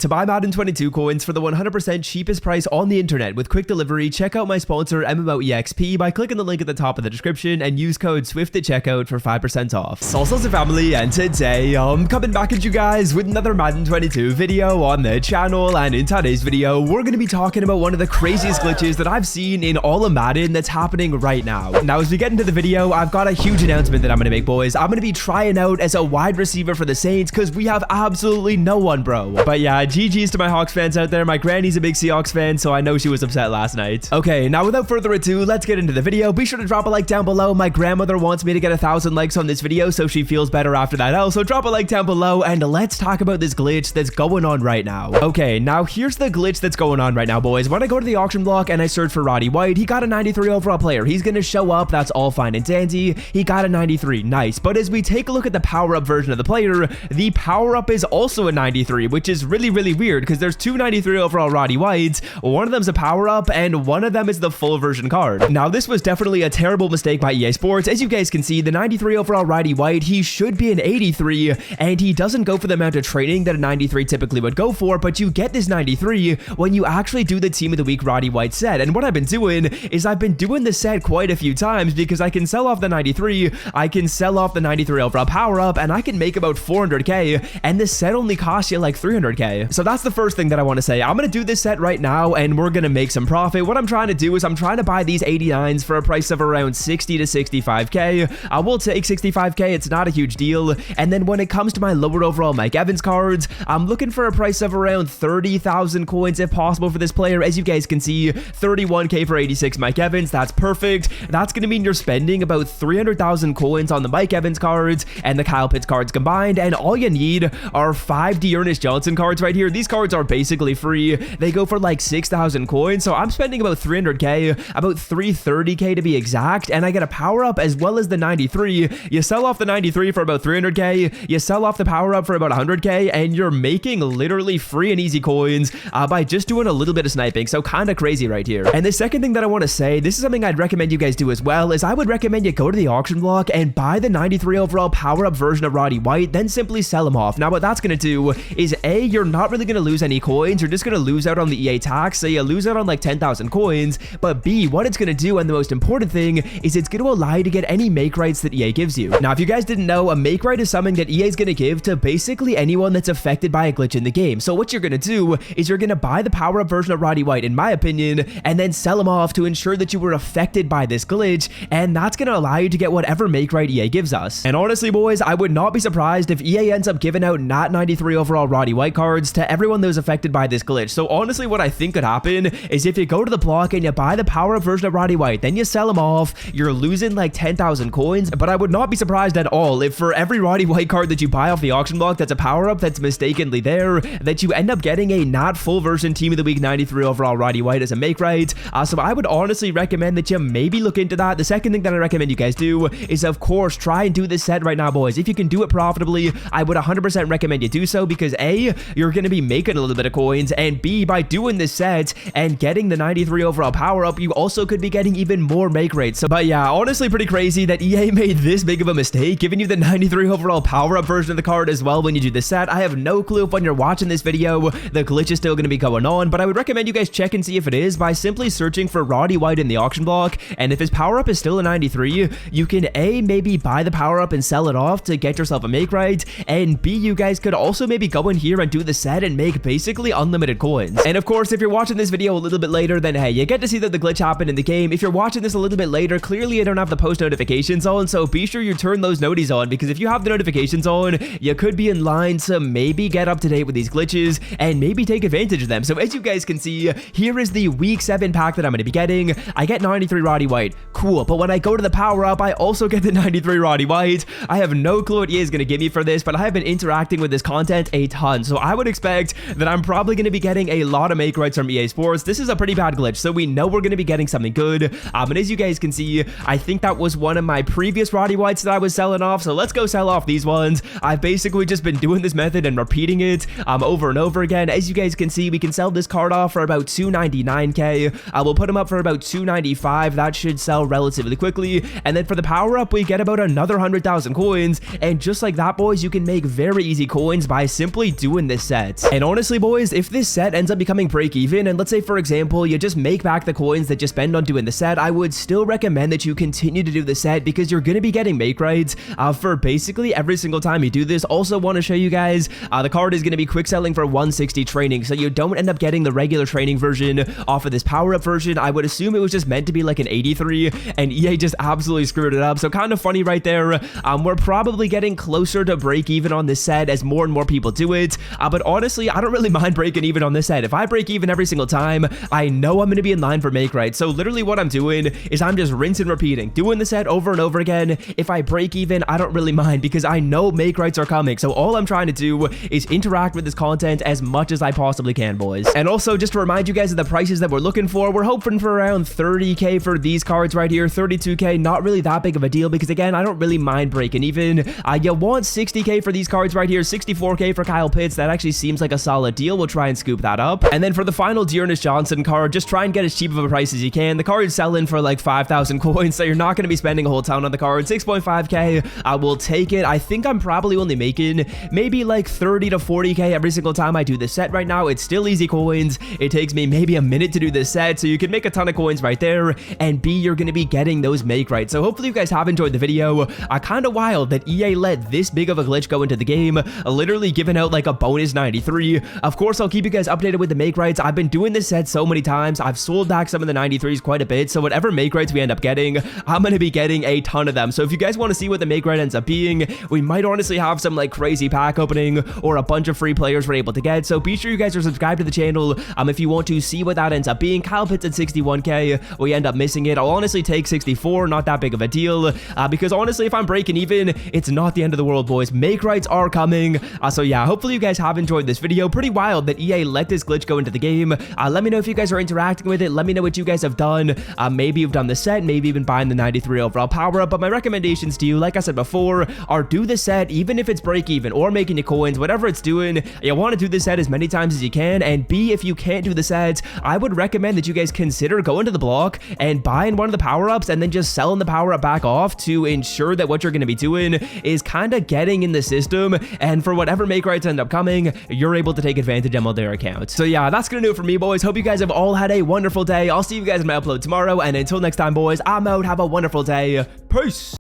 To buy Madden 22 coins for the 100% cheapest price on the internet with quick delivery, check out my sponsor MMOEXP by clicking the link at the top of the description and use code SWIFT at checkout for 5% off. Salsa's family, and today I'm coming back at you guys with another Madden 22 video on the channel, and in today's video we're going to be talking about one of the craziest glitches that I've seen in all of Madden that's happening right now. Now as we get into the video, I've got a huge announcement that I'm going to make, boys. I'm going to be trying out as a wide receiver for the Saints because we have absolutely no one, bro. But yeah, GG's to my Hawks fans out there. My granny's a big Seahawks fan, so I know she was upset last night. Okay, now without further ado, let's get into the video. Be sure to drop a like down below. My grandmother wants me to get 1,000 likes on this video, so she feels better after that. Also, drop a like down below, and let's talk about this glitch that's going on right now. Okay, now here's the glitch that's going on right now, boys. When I go to the auction block and I search for Roddy White, he got a 93 overall player. He's gonna show up. That's all fine and dandy. He got a 93. Nice. But as we take a look at the power-up version of the player, the power-up is also a 93, which is really weird because there's two 93 overall Roddy Whites. One of them's a power-up and one of them is the full version card. Now this was definitely a terrible mistake by EA Sports. As you guys can see, the 93 overall Roddy White, he should be an 83 and he doesn't go for the amount of training that a 93 typically would go for, but you get this 93 when you actually do the Team of the Week Roddy White set. And what I've been doing is I've been doing the set quite a few times because I can sell off the 93, I can sell off the 93 overall power-up, and I can make about 400k, and this set only costs you like 300k. So that's the first thing that I want to say. I'm going to do this set right now and we're going to make some profit. What I'm trying to do is I'm trying to buy these 89s for a price of around 60 to 65k. I will take 65k. It's not a huge deal. And then when it comes to my lower overall Mike Evans cards, I'm looking for a price of around 30,000 coins if possible for this player. As you guys can see, 31k for 86 Mike Evans. That's perfect. That's going to mean you're spending about 300,000 coins on the Mike Evans cards and the Kyle Pitts cards combined. And all you need are 5 Dearness Johnson cards right here. These cards are basically free. They go for like 6,000 coins. So I'm spending about 300k, about 330k to be exact. And I get a power up as well as the 93. You sell off the 93 for about 300k. You sell off the power up for about 100k. And you're making literally free and easy coins by just doing a little bit of sniping. So kind of crazy right here. And the second thing that I want to say, this is something I'd recommend you guys do as well, is I would recommend you go to the auction block and buy the 93 overall power up version of Roddy White, then simply sell him off. Now what that's going to do is A, you're not really going to lose any coins. You're just going to lose out on the EA tax. So you lose out on like 10,000 coins. But B, what it's going to do, and the most important thing, is it's going to allow you to get any Makerights that EA gives you. Now if you guys didn't know, a Makeright is something that EA is going to give to basically anyone that's affected by a glitch in the game. So what you're going to do is you're going to buy the power up version of Roddy White, in my opinion, and then sell him off to ensure that you were affected by this glitch, and that's going to allow you to get whatever Makeright EA gives us. And honestly, boys, I would not be surprised if EA ends up giving out not 93 overall Roddy White cards to everyone that was affected by this glitch. So honestly, what I think could happen is if you go to the block and you buy the power-up version of Roddy White, then you sell him off, you're losing like 10,000 coins, but I would not be surprised at all if for every Roddy White card that you buy off the auction block that's a power-up that's mistakenly there, that you end up getting a not full version Team of the Week 93 overall Roddy White as a Makeright. So I would honestly recommend that you maybe look into that. The second thing that I recommend you guys do is, of course, try and do this set right now, boys. If you can do it profitably, I would 100% recommend you do so because A, you're going to be making a little bit of coins, and B, by doing this set and getting the 93 overall power up, you also could be getting even more Makerights. So, but yeah, honestly pretty crazy that EA made this big of a mistake, giving you the 93 overall power up version of the card as well when you do this set. I have no clue if when you're watching this video, the glitch is still going to be going on, but I would recommend you guys check and see if it is by simply searching for Roddy White in the auction block, and if his power up is still a 93, you can A, maybe buy the power up and sell it off to get yourself a Makeright, and B, you guys could also maybe go in here and do the set and make basically unlimited coins. And of course, if you're watching this video a little bit later, then hey, you get to see that the glitch happened in the game. If you're watching this a little bit later, clearly you don't have the post notifications on, so be sure you turn those noties on, because if you have the notifications on, you could be in line to maybe get up to date with these glitches and maybe take advantage of them. So as you guys can see, here is the week 7 pack that I'm going to be getting. I get 93 Roddy White. Cool. But when I go to the power up, I also get the 93 Roddy White. I have no clue what EA is going to give me for this, but I have been interacting with this content a ton. So I would expect that I'm probably going to be getting a lot of Makerights from EA Sports. This is a pretty bad glitch, so we know we're going to be getting something good. And as you guys can see, I think that was one of my previous Roddy Whites that I was selling off. So let's go sell off these ones. I've basically just been doing this method and repeating it over and over again. As you guys can see, we can sell this card off for about 299k. I will put them up for about 295. That should sell relatively quickly. And then for the power up, we get about another 100,000 coins. And just like that, boys, you can make very easy coins by simply doing this set. set. And honestly, boys, if this set ends up becoming break even, and let's say, for example, you just make back the coins that you spend on doing the set, I would still recommend that you continue to do the set because you're going to be getting Makeright for basically every single time you do this. Also want to show you guys, the card is going to be quick selling for 160 training, so you don't end up getting the regular training version off of this power-up version. I would assume it was just meant to be like an 83, and EA just absolutely screwed it up, so kind of funny right there. We're probably getting closer to break even on this set as more and more people do it, but honestly, I don't really mind breaking even on this set. If I break even every single time, I know I'm going to be in line for Makeright, so literally what I'm doing is I'm just rinse and repeating, doing the set over and over again. If I break even, I don't really mind because I know Makerights are coming, so all I'm trying to do is interact with this content as much as I possibly can, boys. And also, just to remind you guys of the prices that we're looking for, we're hoping for around 30k for these cards right here, 32k, not really that big of a deal because, again, I don't really mind breaking even. You want 60k for these cards right here, 64k for Kyle Pitts. That actually seems like a solid deal. We'll try and scoop that up. And then for the final Dearness Johnson card, just try and get as cheap of a price as you can. The card's selling for like 5,000 coins, so you're not going to be spending a whole ton on the card. 6.5k, I will take it. I think I'm probably only making maybe like 30 to 40k every single time I do this set right now. It's still easy coins. It takes me maybe a minute to do this set, so you can make a ton of coins right there, and B, you're going to be getting those Makeright. So hopefully you guys have enjoyed the video. Kind of wild that EA let this big of a glitch go into the game, literally giving out like a bonus 93. Of course, I'll keep you guys updated with the Makerights. I've been doing this set so many times. I've sold back some of the 93s quite a bit, so whatever Makerights we end up getting, I'm going to be getting a ton of them. So if you guys want to see what the Makeright ends up being, we might honestly have some like crazy pack opening or a bunch of free players we're able to get. So be sure you guys are subscribed to the channel if you want to see what that ends up being. Kyle Pitts at 61k, we end up missing it. I'll honestly take 64, not that big of a deal, because honestly, if I'm breaking even, it's not the end of the world, boys. Makerights are coming. So yeah, hopefully you guys have enjoyed this video. Pretty wild that EA let this glitch go into the game. Let me know if you guys are interacting with it. Let me know what you guys have done. Maybe you've done the set, maybe even buying the 93 overall power up. But my recommendations to you, like I said before, are do the set, even if it's break even or making you coins, whatever it's doing. You want to do the set as many times as you can. And B, if you can't do the set, I would recommend that you guys consider going to the block and buying one of the power ups and then just selling the power up back off to ensure that what you're going to be doing is kind of getting in the system, and for whatever Makerights end up coming, you're able to take advantage of their account. So yeah, that's gonna do it for me, boys. Hope you guys have all had a wonderful day. I'll see you guys in my upload tomorrow, and until next time, boys, I'm out. Have a wonderful day. Peace.